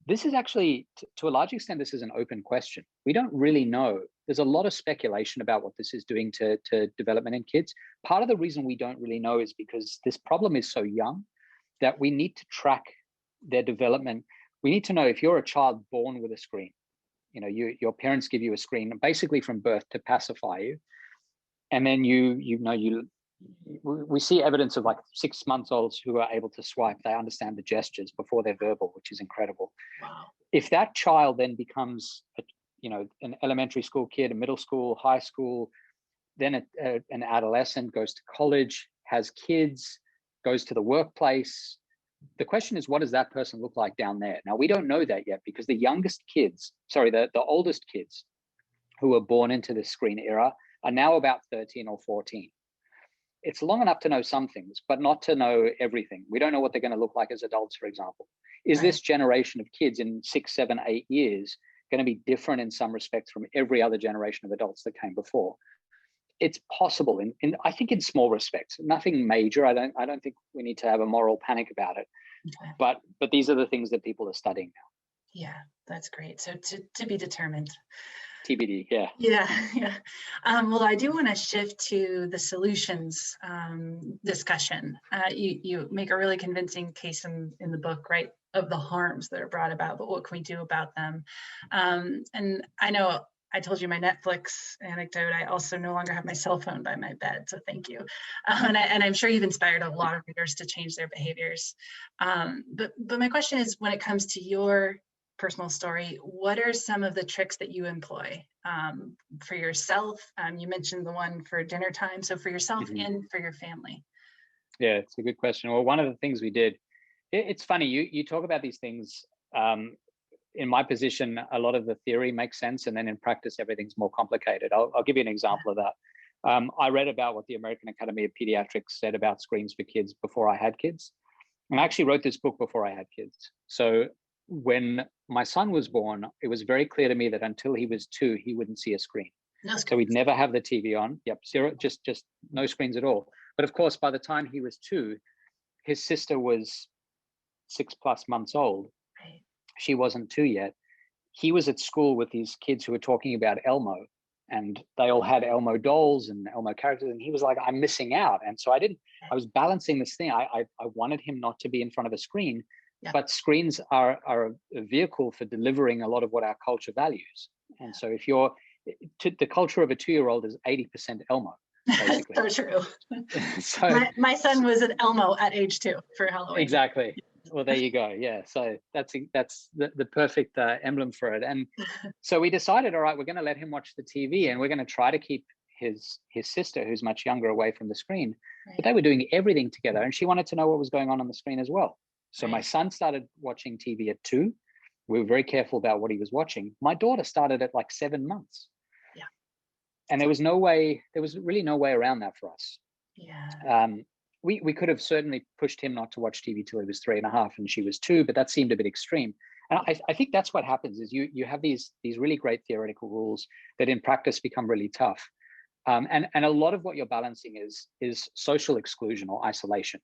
this is actually, to a large extent, this is an open question. We don't really know. There's a lot of speculation about what this is doing to development in kids. Part of the reason we don't really know is because this problem is so young that we need to track their development. We need to know, if you're a child born with a screen, your parents give you a screen basically from birth to pacify you. And then we see evidence of like 6-month-olds who are able to swipe. They understand the gestures before they're verbal, which is incredible. Wow. If that child then becomes an elementary school kid, a middle school, high school, then an adolescent, goes to college, has kids, goes to the workplace, the question is, what does that person look like down there? Now, we don't know that yet, because the oldest kids who were born into the screen era are now about 13 or 14. It's long enough to know some things, but not to know everything. We don't know what they're going to look like as adults, for example. Is this generation of kids in 6, 7, 8 years going to be different in some respects from every other generation of adults that came before? It's possible I think in small respects, nothing major. I don't think we need to have a moral panic about it. Okay. But these are the things that people are studying now. Yeah, that's great. So to be determined. TBD, yeah. Yeah. Well, I do want to shift to the solutions discussion. You make a really convincing case in the book, right, of the harms that are brought about, but what can we do about them? And I know I told you my Netflix anecdote. I also no longer have my cell phone by my bed, so thank you. And I'm sure you've inspired a lot of readers to change their behaviors. But my question is, when it comes to your personal story, what are some of the tricks that you employ for yourself? You mentioned the one for dinner time, so for yourself and for your family. Yeah, it's a good question. Well, one of the things we did, it's funny, you talk about these things. In my position, a lot of the theory makes sense, and then in practice, everything's more complicated. I'll give you an example of that. I read about what the American Academy of Pediatrics said about screens for kids before I had kids. And I actually wrote this book before I had kids. So when my son was born, it was very clear to me that until he was 2, he wouldn't see a screen. No So we'd never have the TV on. Yep, zero, just no screens at all. But of course, by the time he was 2, his sister was 6+ months old. Right. She wasn't 2 yet. He was at school with these kids who were talking about Elmo. and they all had Elmo dolls and Elmo characters, and he was like, I'm missing out. And so I was balancing this thing. I wanted him not to be in front of a screen, but screens are a vehicle for delivering a lot of what our culture values. And so if the culture of a 2-year-old is 80% Elmo, basically. That's so true. So my son was an Elmo at age 2 for Halloween. Exactly. Well, there you go. Yeah. So that's the perfect emblem for it. And so we decided, all right, we're going to let him watch the TV, and we're going to try to keep his sister, who's much younger, away from the screen. Right. But they were doing everything together, and she wanted to know what was going on the screen as well. So my son started watching TV at 2. We were very careful about what he was watching. My daughter started at like 7 months. Yeah. And there was really no way around that for us. Yeah. We could have certainly pushed him not to watch TV till he was 3.5 and she was 2, but that seemed a bit extreme. And I think that's what happens is you have these really great theoretical rules that in practice become really tough. And a lot of what you're balancing is social exclusion or isolation.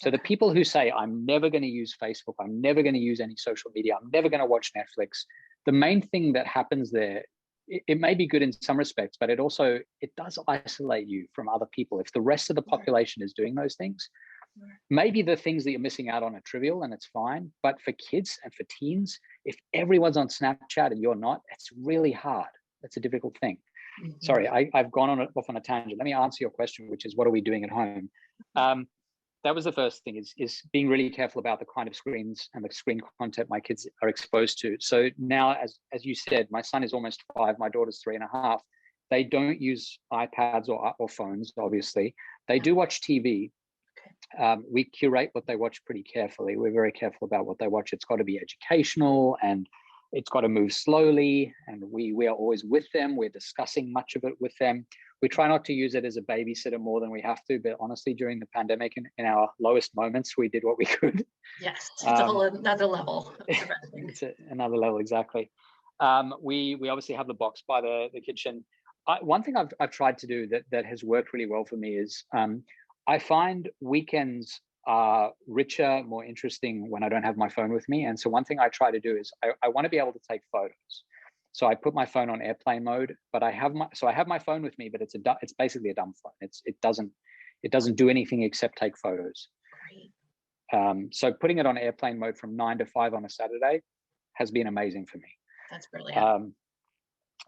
So the people who say, I'm never going to use Facebook, I'm never going to use any social media, I'm never going to watch Netflix, the main thing that happens there, it may be good in some respects, but it does isolate you from other people. If the rest of the population is doing those things, maybe the things that you're missing out on are trivial and it's fine. But for kids and for teens, if everyone's on Snapchat and you're not, it's really hard. That's a difficult thing. Mm-hmm. Sorry, I've gone off on a tangent. Let me answer your question, which is what are we doing at home? That was the first thing is being really careful about the kind of screens and the screen content my kids are exposed to. So now, as you said, my son is almost 5, my daughter's 3.5. They don't use iPads or phones, obviously. They do watch TV. We curate what they watch pretty carefully. We're very careful about what they watch. It's got to be educational and it's got to move slowly. And we are always with them. We're discussing much of it with them. We try not to use it as a babysitter more than we have to, but honestly, during the pandemic, in our lowest moments, we did what we could. Yes, it's another level. It's another level, exactly. We obviously have the box by the kitchen. One thing I've tried to do that has worked really well for me is I find weekends are richer, more interesting when I don't have my phone with me. And so one thing I try to do is I want to be able to take photos. So I put my phone on airplane mode, but I have my phone with me, but it's basically a dumb phone. It doesn't do anything except take photos. Great. So putting it on airplane mode from 9 to 5 on a Saturday has been amazing for me. That's brilliant.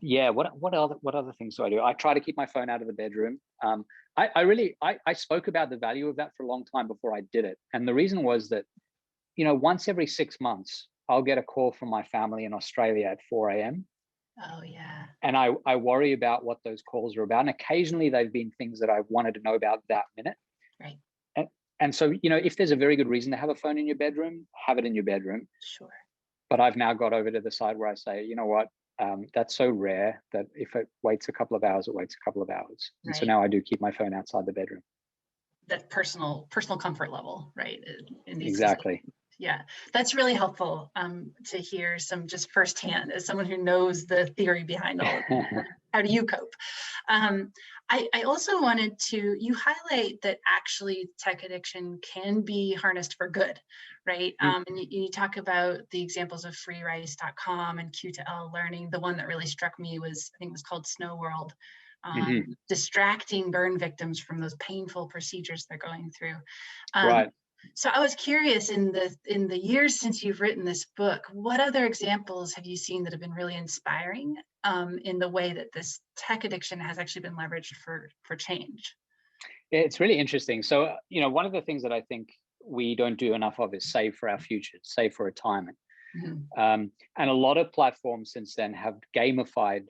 Yeah. What other things do I do? I try to keep my phone out of the bedroom. I spoke about the value of that for a long time before I did it, and the reason was that, once every 6 months I'll get a call from my family in Australia at 4 a.m. Oh, yeah. And I worry about what those calls are about. And occasionally they've been things that I've wanted to know about that minute. Right. And so, if there's a very good reason to have a phone in your bedroom, have it in your bedroom. Sure. But I've now got over to the side where I say, you know what, that's so rare that if it waits a couple of hours, it waits a couple of hours. And right. So now I do keep my phone outside the bedroom. That personal comfort level, right? Exactly. Yeah, that's really helpful to hear some just firsthand as someone who knows the theory behind all of it. How do you cope? I also wanted you highlight that actually tech addiction can be harnessed for good, right? And you talk about the examples of freerice.com and Q2L learning. The one that really struck me was, I think it was called Snow World. Distracting burn victims from those painful procedures they're going through. Right. So I was curious, in the years since you've written this book, what other examples have you seen that have been really inspiring in the way that this tech addiction has actually been leveraged for change? It's really interesting. So, one of the things that I think we don't do enough of is save for our future, save for retirement. And a lot of platforms since then have gamified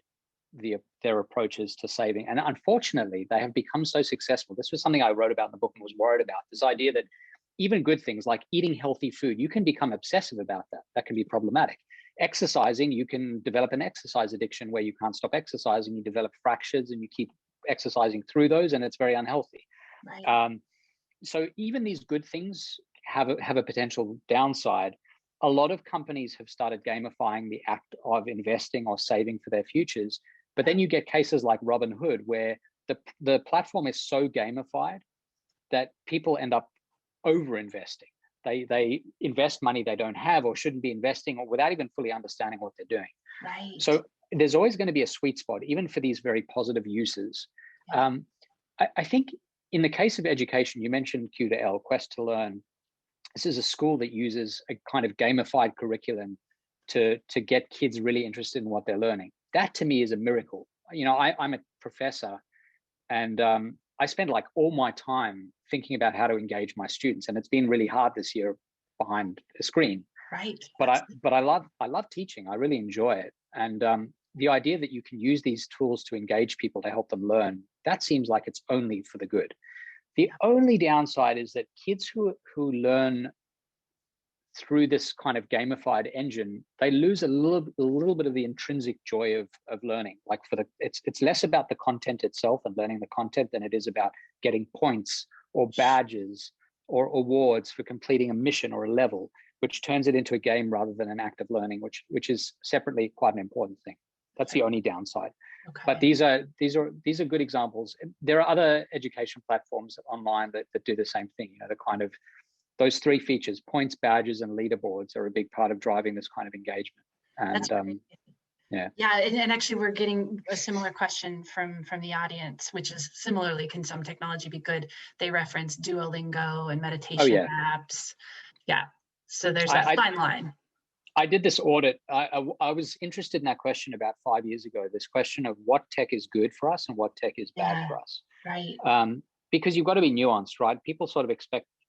their approaches to saving. And unfortunately, they have become so successful. This was something I wrote about in the book and was worried about, this idea that even good things like eating healthy food, you can become obsessive about that. That can be problematic. Exercising, you can develop an exercise addiction where you can't stop exercising, you develop fractures and you keep exercising through those, and it's very unhealthy. Right. So even these good things have a potential downside. A lot of companies have started gamifying the act of investing or saving for their futures. But then you get cases like Robinhood, where the platform is so gamified that people end up over-investing. They invest money they don't have or shouldn't be investing, or without even fully understanding what they're doing. Right. So there's always going to be a sweet spot, even for these very positive uses. Yeah. I think in the case of education, you mentioned Q to L, Quest to Learn. This is a school that uses a kind of gamified curriculum to get kids really interested in what they're learning. That to me is a miracle. I'm a professor, and I spend like all my time thinking about how to engage my students, and it's been really hard this year behind a screen. Right. But I love teaching. I really enjoy it, and the idea that you can use these tools to engage people to help them learn, that seems like it's only for the good. The only downside is that kids who learn through this kind of gamified engine, they lose a little bit of the intrinsic joy of learning. Like it's less about the content itself and learning the content than it is about getting points or badges or awards for completing a mission or a level, which turns it into a game rather than an act of learning, which is separately quite an important thing. That's the only downside. Okay. But these are good examples. There are other education platforms online that do the same thing. The kind of those three features, points, badges, and leaderboards, are a big part of driving this kind of engagement. And yeah, and actually we're getting a similar question from the audience, which is similarly, can some technology be good? They reference Duolingo and meditation apps. Yeah, so there's that fine line. I did this audit. I was interested in that question about 5 years ago, this question of what tech is good for us and what tech is bad for us. Right. Because you've got to be nuanced, right? People sort of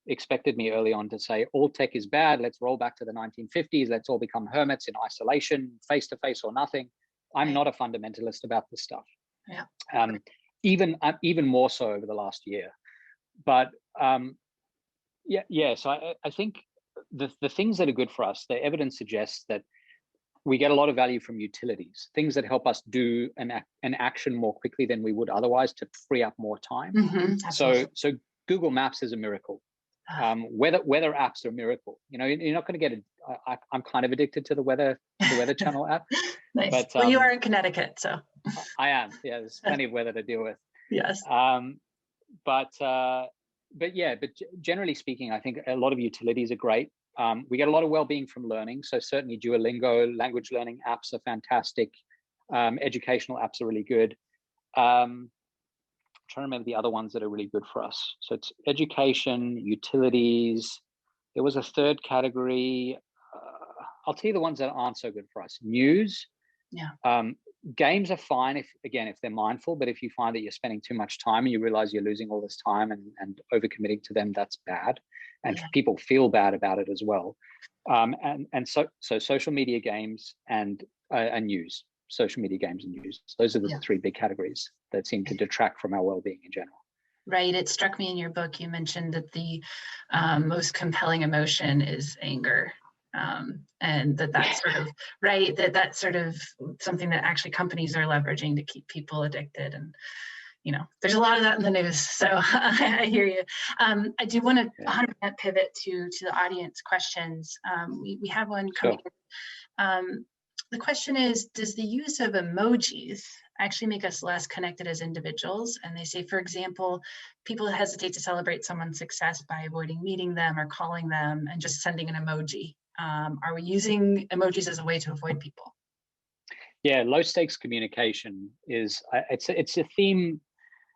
expected me early on to say all tech is bad. Let's roll back to the 1950s. Let's all become hermits in isolation, face-to-face or nothing. I'm not a fundamentalist about this stuff. Yeah. Even more so over the last year. But so I think the things that are good for us, the evidence suggests that we get a lot of value from utilities, things that help us do an action more quickly than we would otherwise to free up more time. Mm-hmm, so Google Maps is a miracle. Weather apps are a miracle. You're not going to get I'm kind of addicted to the Weather Channel app. Nice. But, well, you are in Connecticut, so. I am. Yeah, there's plenty of weather to deal with. Yes. But generally speaking, I think a lot of utilities are great. We get a lot of well-being from learning. So certainly Duolingo, language learning apps are fantastic. Educational apps are really good. I'm trying to remember the other ones that are really good for us. So it's education, utilities. There was a third category. I'll tell you the ones that aren't so good for us. News. Yeah. Games are fine if they're mindful, but if you find that you're spending too much time and you realize you're losing all this time and overcommitting to them, that's bad. And people feel bad about it as well. So social media games and news. Social media games and news. Those are the three big categories that seem to detract from our well-being in general. Right. It struck me in your book, you mentioned that the most compelling emotion is anger. And that's sort of right, that's sort of something that actually companies are leveraging to keep people addicted. And there's a lot of that in the news, so I hear you. I do want to 100% pivot to the audience questions. We have one coming in. The question is, does the use of emojis actually make us less connected as individuals? And they say, for example, people hesitate to celebrate someone's success by avoiding meeting them or calling them and just sending an emoji. Are we using emojis as a way to avoid people? Yeah, low stakes communication is it's a theme.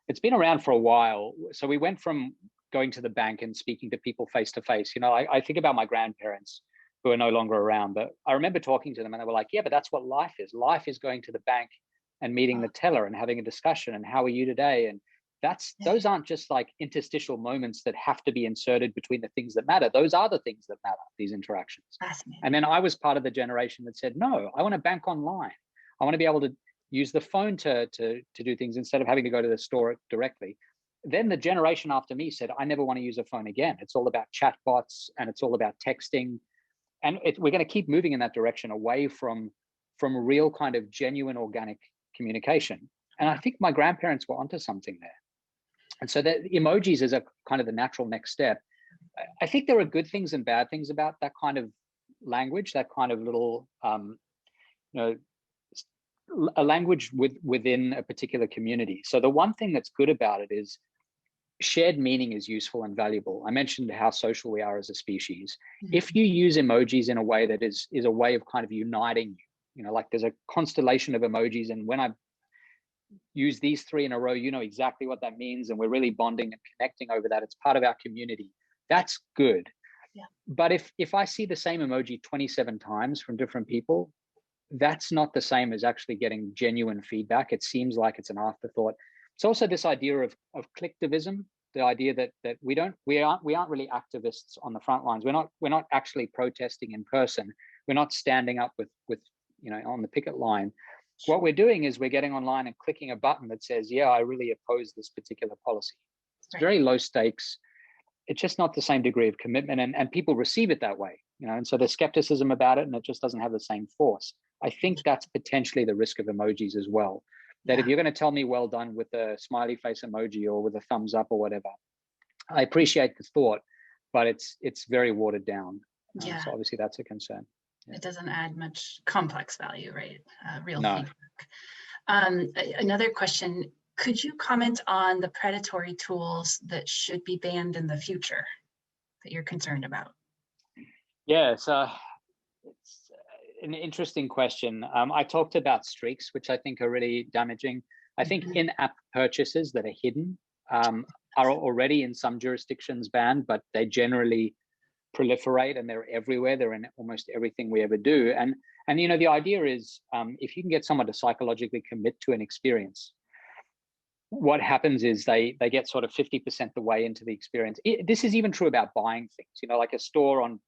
It's been around for a while. So we went from going to the bank and speaking to people face to face. I think about my grandparents who are no longer around, but I remember talking to them and they were like, yeah, but that's what life is. Life is going to the bank and meeting the teller and having a discussion and how are you today? And those aren't just like interstitial moments that have to be inserted between the things that matter. Those are the things that matter, these interactions. And then I was part of the generation that said, no, I want to bank online. I want to be able to use the phone to do things instead of having to go to the store directly. Then the generation after me said, I never want to use a phone again. It's all about chatbots and it's all about texting. And we're going to keep moving in that direction away from real kind of genuine organic communication. And I think my grandparents were onto something there. And so the emojis is a kind of the natural next step. I think there are good things and bad things about that kind of language, that kind of little, a language within a particular community. So the one thing that's good about it is shared meaning is useful and valuable. I mentioned how social we are as a species. Mm-hmm. If you use emojis in a way that is a way of kind of uniting you, like there's a constellation of emojis, and when I use these 3 in a row, you know exactly what that means, and we're really bonding and connecting over that. It's part of our community. That's good. Yeah. But if I see the same emoji 27 times from different people, that's not the same as actually getting genuine feedback. It seems like it's an afterthought. It's also this idea of collectivism, the idea that we aren't really activists on the front lines. We're not actually protesting in person. We're not standing up with on the picket line. What we're doing is we're getting online and clicking a button that says, yeah, I really oppose this particular policy. It's very low stakes. It's just not the same degree of commitment, and people receive it that way, and so there's skepticism about it, and it just doesn't have the same force. I think that's potentially the risk of emojis as well. That if you're going to tell me well done with a smiley face emoji or with a thumbs up or whatever, I appreciate the thought, but it's very watered down. So obviously that's a concern. Yeah. It doesn't add much complex value, right? Real No. feedback. Another question, could you comment on the predatory tools that should be banned in the future that you're concerned about? Yeah, so it's an interesting question. I talked about streaks, which I think are really damaging. I think in-app purchases that are hidden are already in some jurisdictions banned, but they generally proliferate and they're everywhere. They're in almost everything we ever do. And the idea is if you can get someone to psychologically commit to an experience, what happens is they get sort of 50% the way into the experience. This is even true about buying things. Like a store on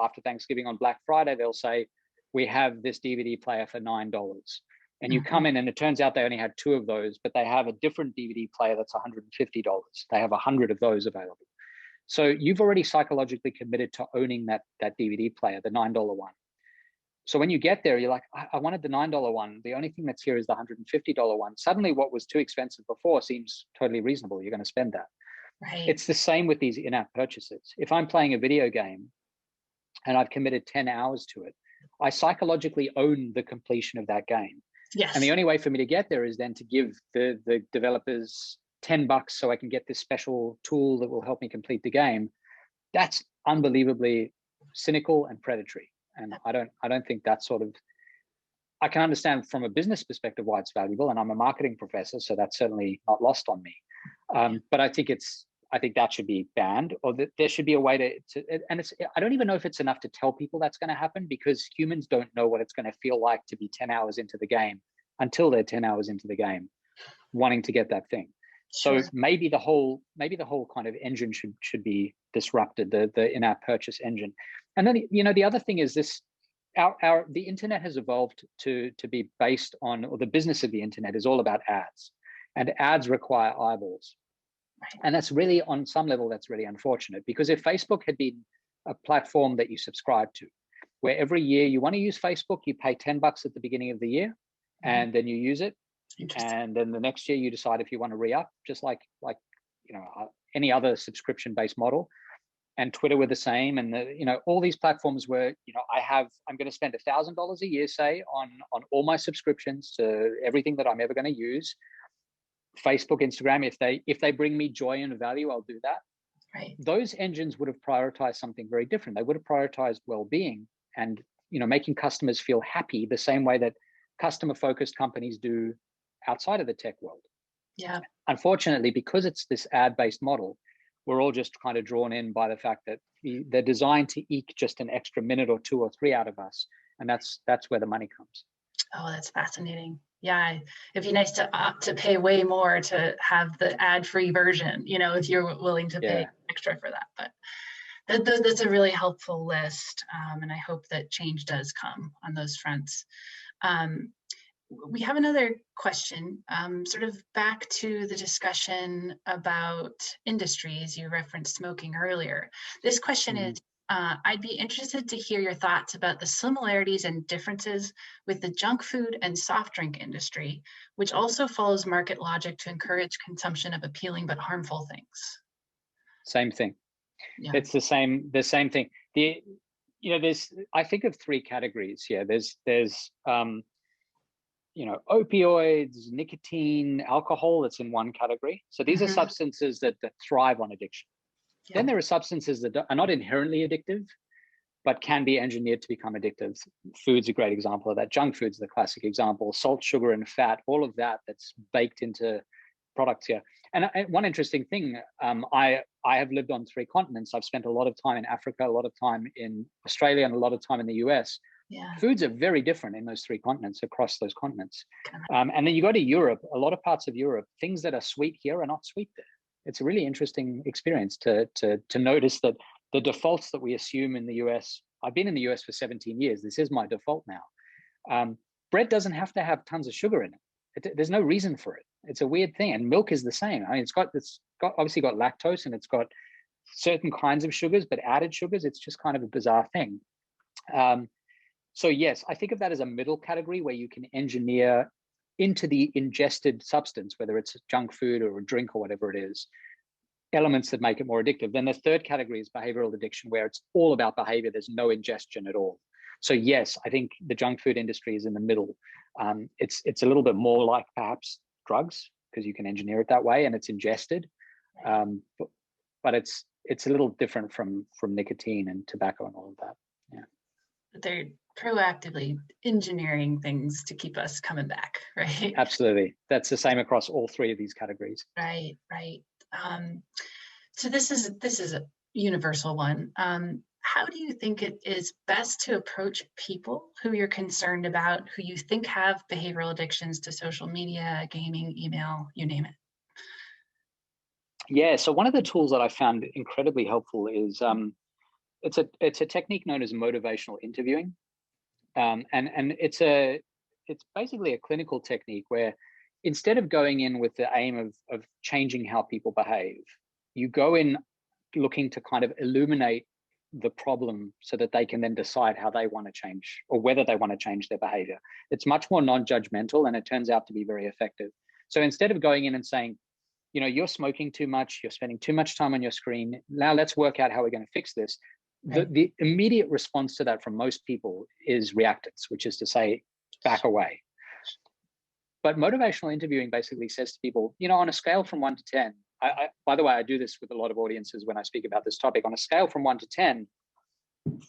after Thanksgiving on Black Friday, they'll say, we have this DVD player for $9. And you come in and it turns out they only had 2 of those, but they have a different DVD player that's $150. They have 100 of those available. So you've already psychologically committed to owning that DVD player, the $9 one. So when you get there, you're like, I wanted the $9 one. The only thing that's here is the $150 one. Suddenly what was too expensive before seems totally reasonable. You're going to spend that. Right. It's the same with these in-app purchases. If I'm playing a video game and I've committed 10 hours to it, I psychologically own the completion of that game. Yes. And the only way for me to get there is then to give the developers $10 so I can get this special tool that will help me complete the game. That's unbelievably cynical and predatory. And I don't think that's I can understand from a business perspective why it's valuable. And I'm a marketing professor, so that's certainly not lost on me. But I think that should be banned, or that there should be a way to and I don't even know if it's enough to tell people that's going to happen, because humans don't know what it's going to feel like to be 10 hours into the game until they're 10 hours into the game wanting to get that thing. So maybe the whole kind of engine should be disrupted, the in-app purchase engine. And then the other thing is this: the internet has evolved to be based on, or the business of the internet is all about ads, and ads require eyeballs. Right. And that's really, on some level, that's really unfortunate, because if Facebook had been a platform that you subscribe to, where every year you want to use Facebook, you pay $10 at the beginning of the year, and then you use it. And then the next year you decide if you want to re-up, just like any other subscription-based model. And Twitter were the same, and all these platforms were, I'm going to spend $1,000 a year, say, on all my subscriptions to everything that I'm ever going to use. Facebook, Instagram, if they bring me joy and value, I'll do that. Right. Those engines would have prioritized something very different. They would have prioritized well-being and making customers feel happy the same way that customer-focused companies do outside of the tech world. Yeah. Unfortunately, because it's this ad-based model, we're all just kind of drawn in by the fact that they're designed to eke just an extra minute or 2 or 3 out of us, and that's where the money comes. Oh, that's fascinating. Yeah, it'd be nice to opt to pay way more to have the ad-free version, if you're willing to pay extra for that. But that's a really helpful list, and I hope that change does come on those fronts. We have another question, sort of back to the discussion about industries. You referenced smoking earlier. This question is, I'd be interested to hear your thoughts about the similarities and differences with the junk food and soft drink industry, which also follows market logic to encourage consumption of appealing but harmful things. Same thing. Yeah. It's the same thing. There's, I think of 3 categories here. There's opioids, nicotine, alcohol, that's in one category. So these are substances that thrive on addiction. Yeah. Then there are substances that are not inherently addictive, but can be engineered to become addictive. Food's a great example of that. Junk food's the classic example. Salt, sugar, and fat, all of that's baked into products here. And one interesting thing, I have lived on 3 continents. I've spent a lot of time in Africa, a lot of time in Australia, and a lot of time in the US. Yeah. Foods are very different in those 3 continents, across those continents. And then you go to Europe, a lot of parts of Europe, things that are sweet here are not sweet there. It's a really interesting experience to notice that the defaults that we assume in the US, I've been in the US for 17 years. This is my default now. Bread doesn't have to have tons of sugar in it. There's no reason for it. It's a weird thing. And milk is the same. I mean, it's got obviously got lactose, and it's got certain kinds of sugars, but added sugars, it's just kind of a bizarre thing. So yes, I think of that as a middle category where you can engineer into the ingested substance, whether it's junk food or a drink or whatever it is, elements that make it more addictive. Then the third category is behavioral addiction, where it's all about behavior. There's no ingestion at all. So yes, I think the junk food industry is in the middle. It's a little bit more like perhaps drugs, because you can engineer it that way and it's ingested. But it's a little different from nicotine and tobacco and all of that. Yeah. They're proactively engineering things to keep us coming back, right? Absolutely. That's the same across all 3 of these categories. Right. So this is a universal one. How do you think it is best to approach people who you're concerned about, who you think have behavioral addictions to social media, gaming, email, you name it? Yeah. So one of the tools that I found incredibly helpful is it's a technique known as motivational interviewing. And it's basically a clinical technique where instead of going in with the aim of changing how people behave, you go in looking to kind of illuminate the problem so that they can then decide how they want to change, or whether they want to change their behavior. It's much more non-judgmental, and it turns out to be very effective. So instead of going in and saying, you're smoking too much, you're spending too much time on your screen, now let's work out how we're going to fix this. Right. The immediate response to that from most people is reactance, which is to say, back away. But motivational interviewing basically says to people, on a scale from 1 to 10, by the way, I do this with a lot of audiences when I speak about this topic. On a scale from 1 to 10,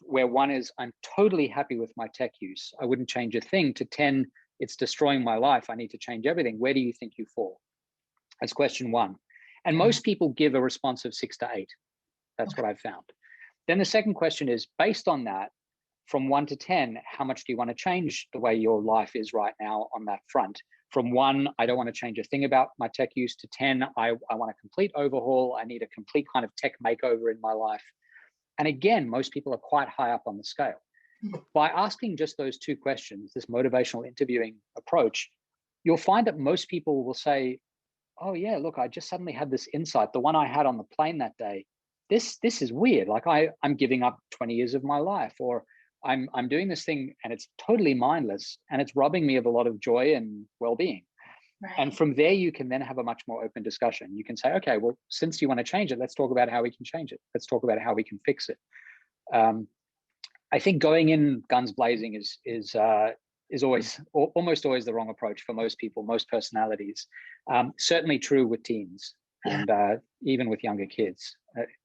where 1 is I'm totally happy with my tech use, I wouldn't change a thing, to 10, it's destroying my life, I need to change everything. Where do you think you fall? That's question 1. And most people give a response of 6 to 8. That's what I've found. Then the second question is, based on that, from 1 to 10, how much do you want to change the way your life is right now on that front? From 1, I don't want to change a thing about my tech use, to 10, I want a complete overhaul. I need a complete kind of tech makeover in my life. And again, most people are quite high up on the scale. By asking just those 2 questions, this motivational interviewing approach, you'll find that most people will say, oh yeah, look, I just suddenly had this insight. The one I had on the plane that day, this is weird. Like I'm giving up 20 years of my life, or I'm doing this thing and it's totally mindless and it's robbing me of a lot of joy and well-being. Right. And from there, you can then have a much more open discussion. You can say, okay, well, since you want to change it, let's talk about how we can change it. Let's talk about how we can fix it. I think going in guns blazing is always, almost always the wrong approach for most people, most personalities. Certainly true with teens and even with younger kids.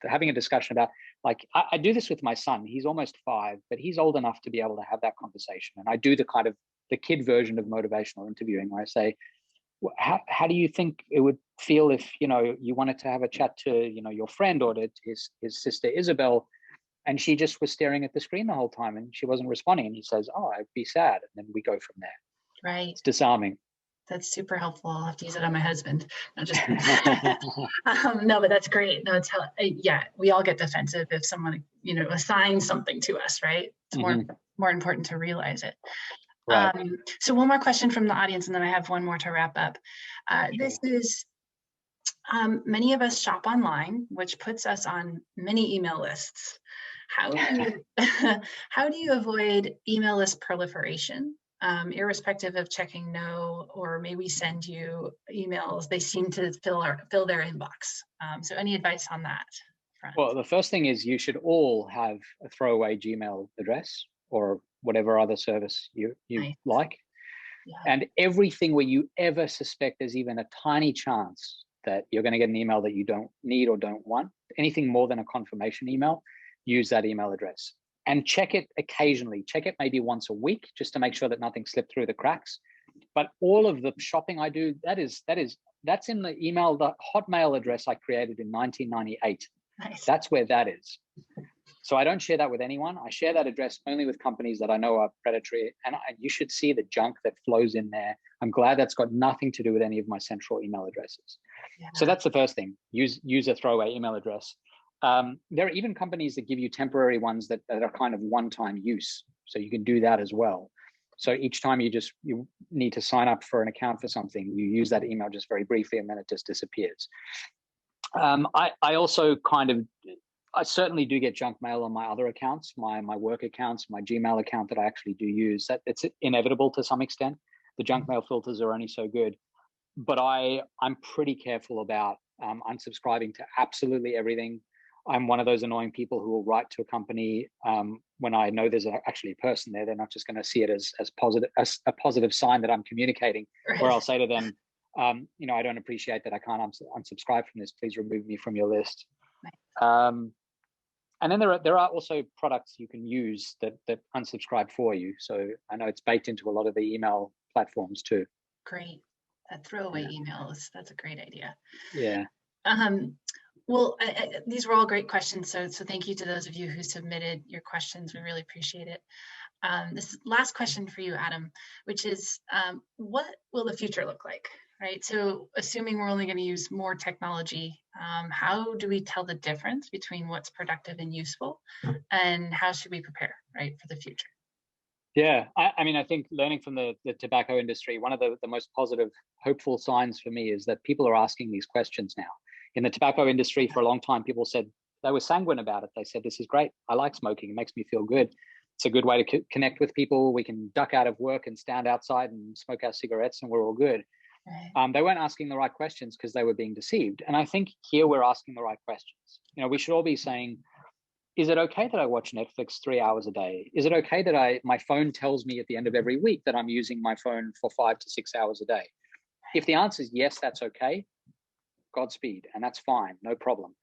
Having a discussion about, like, I do this with my son. He's almost 5, but he's old enough to be able to have that conversation. And I do the kid version of motivational interviewing, where I say, how do you think it would feel if, you wanted to have a chat to, your friend or to his sister, Isabel, and she just was staring at the screen the whole time and she wasn't responding. And he says, oh, I'd be sad. And then we go from there. Right. It's disarming. That's super helpful. I'll have to use it on my husband. No, no, but that's great. No, it's we all get defensive if someone, assigns something to us, right? It's more important to realize it. Right. So one more question from the audience, and then I have one more to wrap up. This is, many of us shop online, which puts us on many email lists. How do you avoid email list proliferation? Irrespective of checking no, or may we send you emails, they seem to fill their inbox. So any advice on that front? Well, the first thing is you should all have a throwaway Gmail address or whatever other service you nice. Like. Yeah. And everything where you ever suspect there's even a tiny chance that you're going to get an email that you don't need or don't want, anything more than a confirmation email, use that email address. and check it occasionally. Check it maybe once a week just to make sure that nothing slipped through the cracks. But all of the shopping I do, that's in the email, the Hotmail address I created in 1998. Nice. That's where that is. So I don't share that with anyone. I share that address only with companies that I know are predatory, and you should see the junk that flows in there. I'm glad that's got nothing to do with any of my central email addresses. Yeah. So that's the first thing. Use a throwaway email address. There are even companies that give you temporary ones that are kind of one-time use. So you can do that as well. So each time you need to sign up for an account for something, you use that email just very briefly and then it just disappears. I also I certainly do get junk mail on my other accounts, my work accounts, my Gmail account that I actually do use. That it's inevitable to some extent. The junk mail filters are only so good, but I'm pretty careful about unsubscribing to absolutely everything. I'm one of those annoying people who will write to a company when I know there's actually a person there. They're not just going to see it as a positive sign that I'm communicating. Right. Or I'll say to them, I don't appreciate that I can't unsubscribe from this. Please remove me from your list. Right. And then there are also products you can use that unsubscribe for you. So I know it's baked into a lot of the email platforms too. Great. That throwaway emails, that's a great idea. Yeah. Well, these were all great questions. So thank you to those of you who submitted your questions. We really appreciate it. This last question for you, Adam, which is, what will the future look like? Right. So assuming we're only going to use more technology, how do we tell the difference between what's productive and useful, and how should we prepare, right, for the future? Yeah, I think learning from the tobacco industry, one of the most positive, hopeful signs for me is that people are asking these questions now. In the tobacco industry, for a long time, people said they were sanguine about it. They said, this is great. I like smoking. It makes me feel good. It's a good way to connect with people. We can duck out of work and stand outside and smoke our cigarettes and we're all good. Right. They weren't asking the right questions because they were being deceived. And I think here we're asking the right questions. We should all be saying, is it okay that I watch Netflix 3 hours a day? Is it okay that my phone tells me at the end of every week that I'm using my phone for 5 to 6 hours a day? If the answer is yes, that's okay, Godspeed, and that's fine, no problem.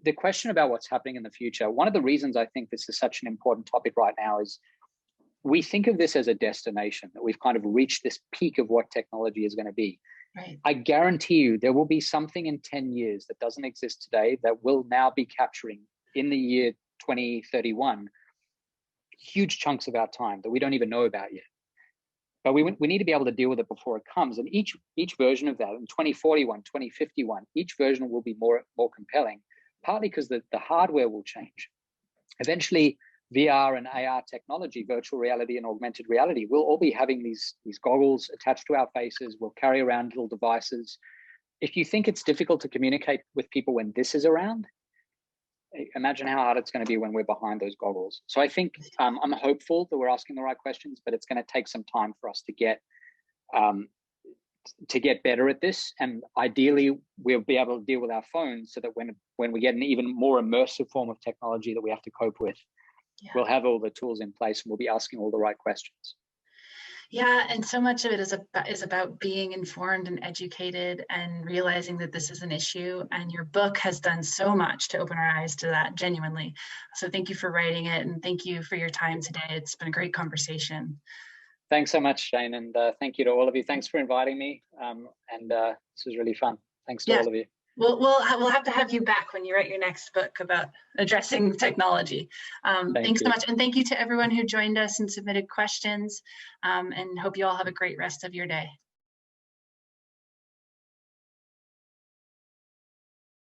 The question about what's happening in the future, one of the reasons I think this is such an important topic right now is we think of this as a destination, that we've kind of reached this peak of what technology is going to be. Right. I guarantee you there will be something in 10 years that doesn't exist today that will now be capturing in the year 2031 huge chunks of our time that we don't even know about yet. But we need to be able to deal with it before it comes. And each version of that, in 2041, 2051, each version will be more compelling, partly because the hardware will change. Eventually, VR and AR technology, virtual reality and augmented reality, we'll all be having these goggles attached to our faces. We'll carry around little devices. If you think it's difficult to communicate with people when this is around, imagine how hard it's going to be when we're behind those goggles. So I think I'm hopeful that we're asking the right questions, but it's going to take some time for us to get better at this. And ideally, we'll be able to deal with our phones so that when we get an even more immersive form of technology that we have to cope with, we'll have all the tools in place and we'll be asking all the right questions. Yeah, and so much of it is about being informed and educated and realizing that this is an issue. And your book has done so much to open our eyes to that, genuinely. So thank you for writing it, and thank you for your time today. It's been a great conversation. Thanks so much, Jane, and thank you to all of you. Thanks for inviting me, this was really fun. Thanks to all of you. We'll have to have you back when you write your next book about addressing technology. Thanks so much. And thank you to everyone who joined us and submitted questions, and hope you all have a great rest of your day.